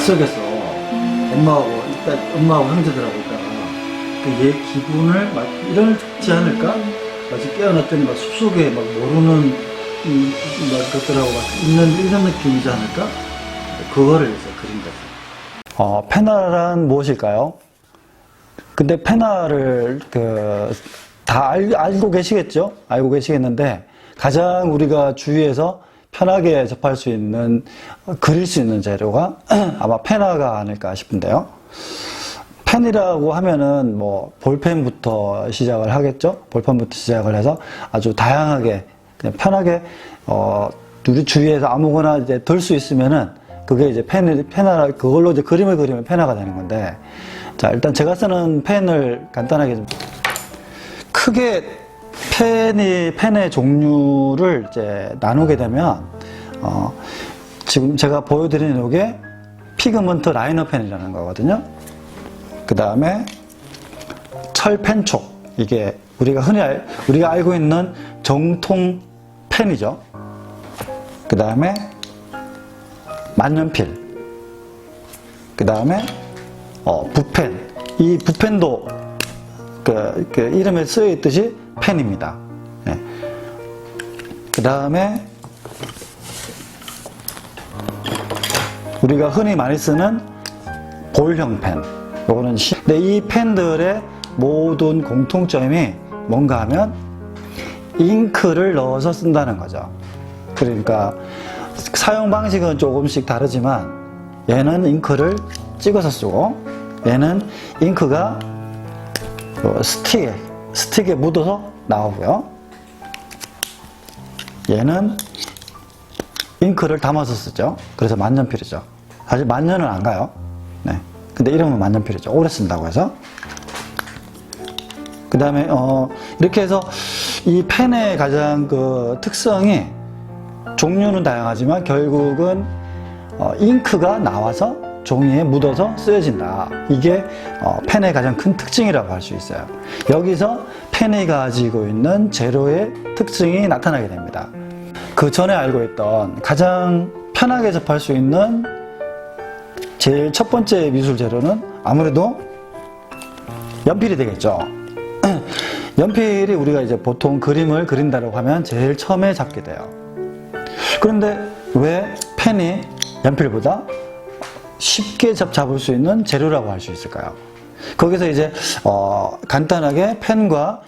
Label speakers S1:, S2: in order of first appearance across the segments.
S1: 낯설겠어. 엄마하고 형제들하고 있다가 얘 기분을 막 이러지 않을까? 마치 깨어났더니 막 숲속에 막 모르는 막 것들하고 막 있는 이런 느낌이지 않을까? 그거를 이제 그린 거죠.
S2: 페나란 무엇일까요? 근데 페나를 다 알고 계시겠죠? 알고 계시겠는데 가장 우리가 주위에서 편하게 접할 수 있는, 그릴 수 있는 재료가 아마 페나가 아닐까 싶은데요. 펜이라고 하면은 뭐 볼펜부터 시작을 하겠죠? 볼펜부터 시작을 해서 아주 다양하게 그냥 편하게 우리 주위에서 아무거나 이제 들 수 있으면은 그게 이제 페나 그걸로 이제 그림을 그리면 페나가 되는 건데, 자 일단 제가 쓰는 펜을 간단하게 좀 크게 펜의 종류를 이제 나누게 되면 지금 제가 보여드리는 이게 피그먼트 라이너 펜이라는 거거든요. 그 다음에 철펜촉, 이게 우리가 알고 있는 정통 펜이죠. 그 다음에 만년필, 그 다음에 붓펜. 이 붓펜도 그 이름에 쓰여 있듯이 펜입니다. 네. 그 다음에 우리가 흔히 많이 쓰는 볼형 펜. 요거는 근데 이 펜들의 모든 공통점이 뭔가 하면 잉크를 넣어서 쓴다는 거죠. 그러니까 사용 방식은 조금씩 다르지만 얘는 잉크를 찍어서 쓰고 얘는 잉크가 스틱에 묻어서 나오고요. 얘는 잉크를 담아서 쓰죠. 그래서 만년필이죠. 사실 만년은 안 가요. 네. 근데 이름은 만년필이죠. 오래 쓴다고 해서. 그 다음에 이렇게 해서 이 펜의 가장 그 특성이 종류는 다양하지만 결국은 잉크가 나와서 종이에 묻어서 쓰여진다. 이게 펜의 가장 큰 특징이라고 할 수 있어요. 여기서 펜이 가지고 있는 재료의 특징이 나타나게 됩니다. 그 전에 알고 있던 가장 편하게 접할 수 있는 제일 첫 번째 미술 재료는 아무래도 연필이 되겠죠. 연필이 우리가 이제 보통 그림을 그린다고 하면 제일 처음에 잡게 돼요. 그런데 왜 펜이 연필보다 쉽게 잡을 수 있는 재료라고 할 수 있을까요? 거기서 이제 간단하게 펜과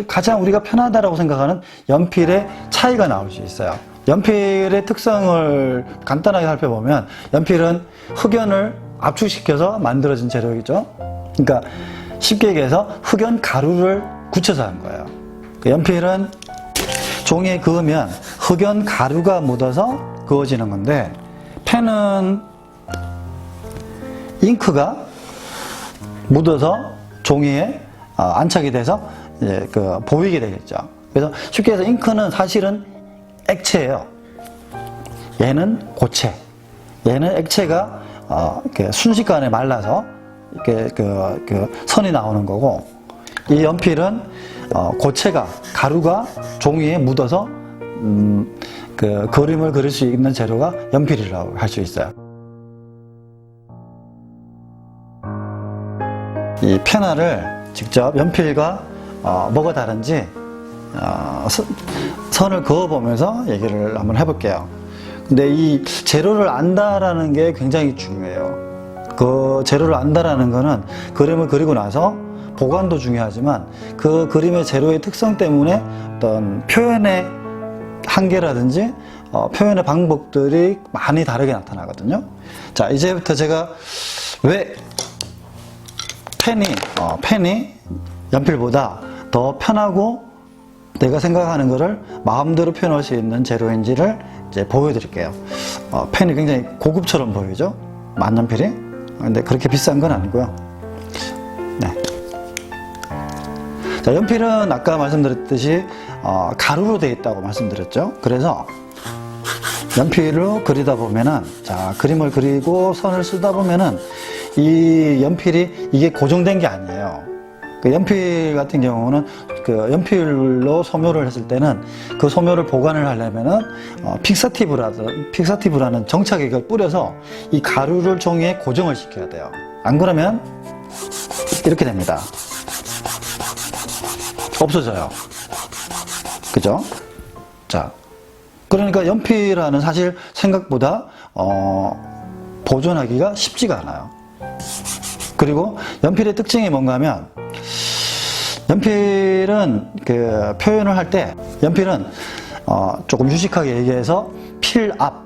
S2: 가장 우리가 편하다라고 생각하는 연필의 차이가 나올 수 있어요. 연필의 특성을 간단하게 살펴보면 연필은 흑연을 압축시켜서 만들어진 재료이죠. 그러니까 쉽게 얘기해서 흑연 가루를 굳혀서 한 거예요. 그 연필은 종이에 그으면 흑연 가루가 묻어서 그어지는 건데 펜은 잉크가 묻어서 종이에 안착이 돼서 이제 보이게 되겠죠. 그래서 쉽게 해서 잉크는 사실은 액체예요. 얘는 고체. 얘는 액체가 이렇게 순식간에 말라서 이렇게 선이 나오는 거고, 이 연필은 고체가 가루가 종이에 묻어서 그림을 그릴 수 있는 재료가 연필이라고 할 수 있어요. 이 페나를 직접 연필과 뭐가 다른지 선을 그어보면서 얘기를 한번 해볼게요. 근데 이 재료를 안다라는 게 굉장히 중요해요. 그 재료를 안다라는 거는 그림을 그리고 나서 보관도 중요하지만 그 그림의 재료의 특성 때문에 어떤 표현의 한계라든지 표현의 방법들이 많이 다르게 나타나거든요. 자, 이제부터 제가 왜 펜이 연필보다 더 편하고 내가 생각하는 것을 마음대로 표현할 수 있는 재료인지를 이제 보여드릴게요. 펜이 굉장히 고급처럼 보이죠? 만년필이? 근데 그렇게 비싼 건 아니고요. 네. 자, 연필은 아까 말씀드렸듯이 가루로 되어 있다고 말씀드렸죠. 그래서 연필로 그리다 보면은, 자, 그림을 그리고 선을 쓰다 보면은 이 연필이 이게 고정된 게 아니에요. 그 연필 같은 경우는 그 연필로 소묘를 했을 때는 그 소묘를 보관을 하려면은 픽사티브라는 정착액을 뿌려서 이 가루를 종이에 고정을 시켜야 돼요. 안 그러면 이렇게 됩니다. 없어져요. 그죠? 자, 그러니까 연필하는 사실 생각보다 보존하기가 쉽지가 않아요. 그리고 연필의 특징이 뭔가 하면 연필은 그 표현을 할 때 연필은 조금 유식하게 얘기해서 필압,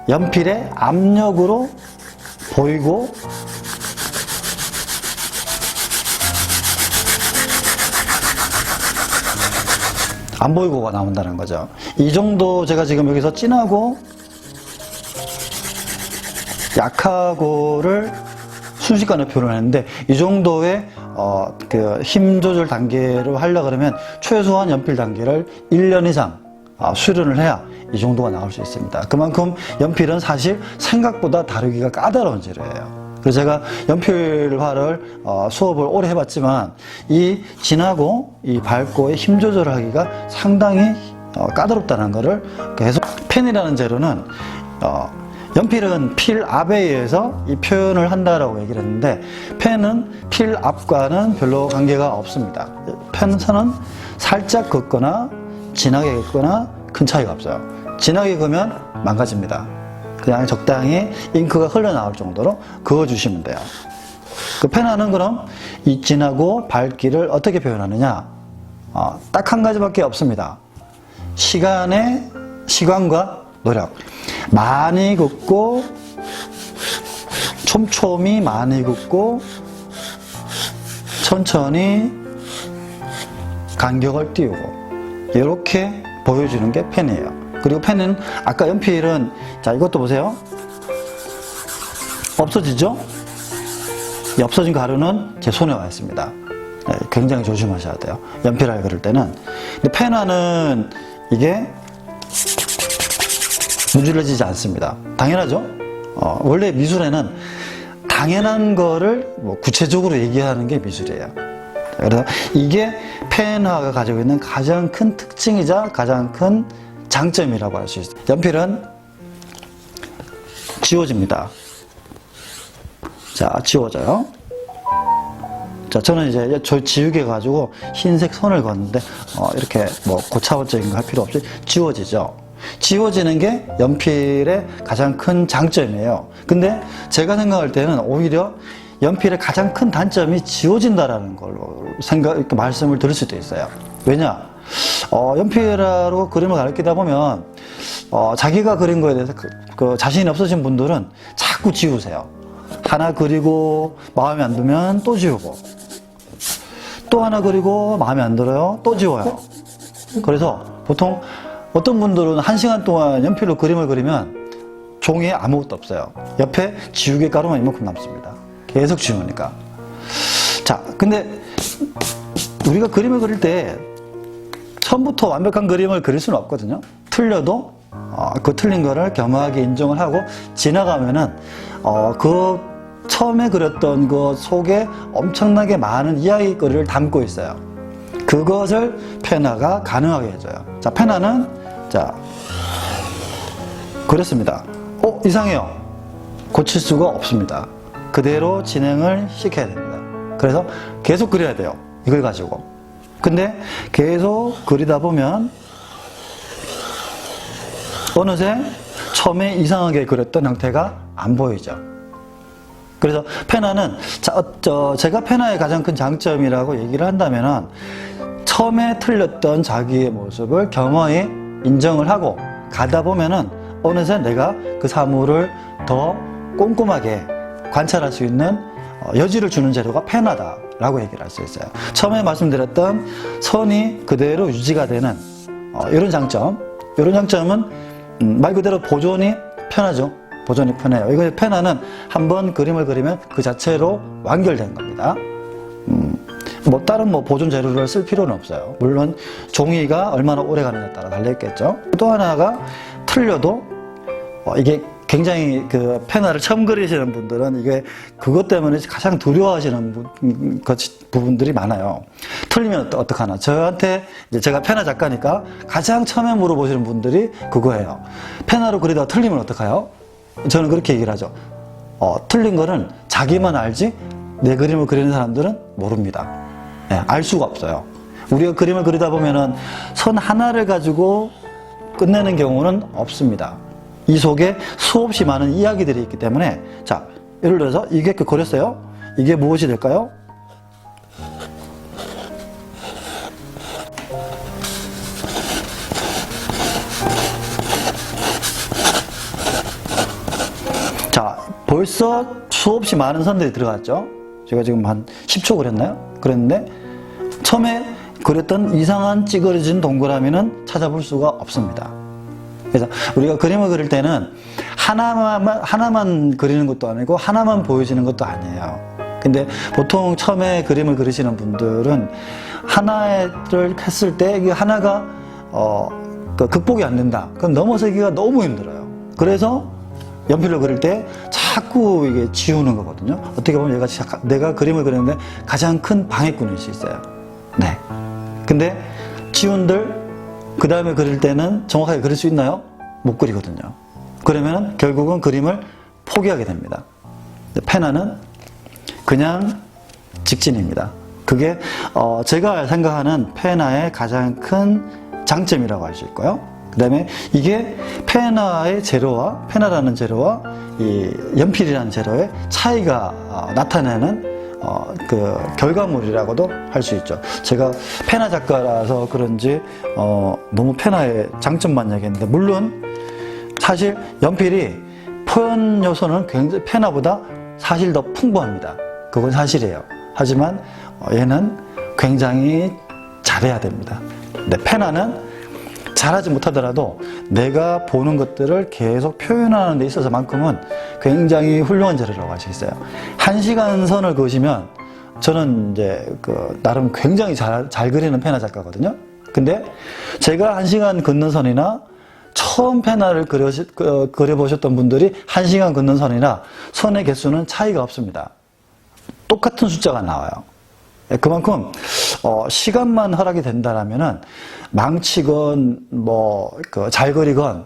S2: 연필의 압력으로 보이고 안 보이고가 나온다는 거죠. 이 정도 제가 지금 여기서 진하고 약하고를 순식간에 표현을 했는데 이 정도의 그 힘 조절 단계로 하려고 그러면 최소한 연필 단계를 1년 이상 수련을 해야 이 정도가 나올 수 있습니다. 그만큼 연필은 사실 생각보다 다루기가 까다로운 재료예요. 그래서 제가 연필화를 수업을 오래 해봤지만 이 진하고 이 밝고의 힘 조절을 하기가 상당히 까다롭다는 것을 계속. 펜이라는 재료는 연필은 필압에 의해서 이 표현을 한다라고 얘기를 했는데 펜은 필압과는 별로 관계가 없습니다. 펜선은 살짝 긋거나 진하게 긋거나 큰 차이가 없어요. 진하게 그으면 망가집니다. 그냥 적당히 잉크가 흘러나올 정도로 그어주시면 돼요. 그 펜화는 그럼 이 진하고 밝기를 어떻게 표현하느냐? 딱 한 가지밖에 없습니다. 시간과 노력. 많이 긋고 촘촘히 많이 긋고 천천히 간격을 띄우고 이렇게 보여주는 게 펜이에요. 그리고 펜은 아까 연필은 자 이것도 보세요. 없어지죠? 이 없어진 가루는 제 손에 와 있습니다. 네, 굉장히 조심하셔야 돼요. 연필을 그릴 때는. 근데 펜화는 이게 문질러지지 않습니다. 당연하죠? 원래 미술에는 당연한 거를 뭐 구체적으로 얘기하는 게 미술이에요. 그래서 이게 펜화가 가지고 있는 가장 큰 특징이자 가장 큰 장점이라고 할 수 있어요. 연필은 지워집니다. 자, 지워져요. 자, 저는 이제 저 지우개 가지고 흰색 선을 그었는데 이렇게 뭐 고차원적인 거 할 필요 없이 지워지죠. 지워지는 게 연필의 가장 큰 장점이에요. 근데 제가 생각할 때는 오히려 연필의 가장 큰 단점이 지워진다라는 걸로 이렇게 말씀을 드릴 수도 있어요. 왜냐? 연필로 그림을 가르치다 보면 자기가 그린 거에 대해서 자신이 없으신 분들은 자꾸 지우세요. 하나 그리고 마음에 안 들면 또 지우고 또 하나 그리고 마음에 안 들어요 또 지워요. 그래서 보통 어떤 분들은 1시간 동안 연필로 그림을 그리면 종이에 아무것도 없어요. 옆에 지우개 가루만 이만큼 남습니다. 계속 지우니까. 자, 근데 우리가 그림을 그릴 때 처음부터 완벽한 그림을 그릴 수는 없거든요. 틀려도 그 틀린 거를 겸허하게 인정을 하고 지나가면은 그 처음에 그렸던 것 속에 엄청나게 많은 이야기거리를 담고 있어요. 그것을 펜화가 가능하게 해줘요. 자, 펜화는 자 그렸습니다. 이상해요. 고칠 수가 없습니다. 그대로 진행을 시켜야 됩니다. 그래서 계속 그려야 돼요. 이걸 가지고. 근데 계속 그리다 보면 어느새 처음에 이상하게 그렸던 형태가 안 보이죠. 그래서 펜화는 제가 펜화의 가장 큰 장점이라고 얘기를 한다면은 처음에 틀렸던 자기의 모습을 겸허히 인정을 하고 가다 보면은 어느새 내가 그 사물을 더 꼼꼼하게 관찰할 수 있는 여지를 주는 재료가 펜화다라고 얘기를 할 수 있어요. 처음에 말씀드렸던 선이 그대로 유지가 되는 이런 장점, 이런 장점은 말 그대로 보존이 편하죠. 보존이 편해요. 이거 펜화는 한번 그림을 그리면 그 자체로 완결된 겁니다. 뭐 다른 보존 재료를 쓸 필요는 없어요. 물론 종이가 얼마나 오래 가느냐에 따라 달려있겠죠. 또 하나가 틀려도 이게 굉장히 그 페나를 처음 그리시는 분들은 이게 그것 때문에 가장 두려워하시는 부분들이 많아요. 틀리면 어떡하나. 저한테 이제 제가 페나 작가니까 가장 처음에 물어보시는 분들이 그거예요. 페나로 그리다가 틀리면 어떡해요? 저는 그렇게 얘기를 하죠. 틀린 거는 자기만 알지 내 그림을 그리는 사람들은 모릅니다. 네, 알 수가 없어요. 우리가 그림을 그리다 보면은 선 하나를 가지고 끝내는 경우는 없습니다. 이 속에 수없이 많은 이야기들이 있기 때문에, 자, 예를 들어서 이게 그렸어요. 이게 무엇이 될까요? 자, 벌써 수없이 많은 선들이 들어갔죠. 제가 지금 한 10초 그렸나요? 그랬는데 처음에 그렸던 이상한 찌그러진 동그라미는 찾아볼 수가 없습니다. 그래서 우리가 그림을 그릴 때는 하나만 그리는 것도 아니고 하나만 보여지는 것도 아니에요. 근데 보통 처음에 그림을 그리시는 분들은 하나를 했을 때 이 하나가 극복이 안 된다. 그럼 넘어서기가 너무 힘들어요. 그래서 연필로 그릴 때 자꾸 이게 지우는 거거든요. 어떻게 보면 내가 그림을 그리는데 가장 큰 방해꾼일 수 있어요. 네. 근데 지운들 그 다음에 그릴 때는 정확하게 그릴 수 있나요? 못 그리거든요. 그러면 결국은 그림을 포기하게 됩니다. 페나는 그냥 직진입니다. 그게 제가 생각하는 페나의 가장 큰 장점이라고 할 수 있고요. 그 다음에 이게 페나의 재료와 페나라는 재료와 이 연필이라는 재료의 차이가 나타내는 그 결과물이라고도 할 수 있죠. 제가 페나 작가라서 그런지 너무 페나의 장점만 얘기했는데, 물론 사실 연필이 표현 요소는 굉장히 페나보다 사실 더 풍부합니다. 그건 사실이에요. 하지만 얘는 굉장히 잘해야 됩니다. 근데 페나는 잘하지 못하더라도 내가 보는 것들을 계속 표현하는 데 있어서만큼은 굉장히 훌륭한 재료라고 할 수 있어요. 1시간 선을 그으시면, 저는 이제 나름 굉장히 잘 그리는 페나 작가거든요. 근데 제가 1시간 긋는 선이나 처음 페나를 그려보셨던 분들이 1시간 긋는 선이나 선의 개수는 차이가 없습니다. 똑같은 숫자가 나와요. 그만큼 시간만 허락이 된다라면은 망치건 잘 그리건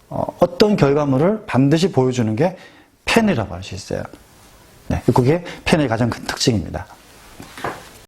S2: 어떤 결과물을 반드시 보여주는 게 펜이라고 할 수 있어요. 네, 그게 펜의 가장 큰 특징입니다.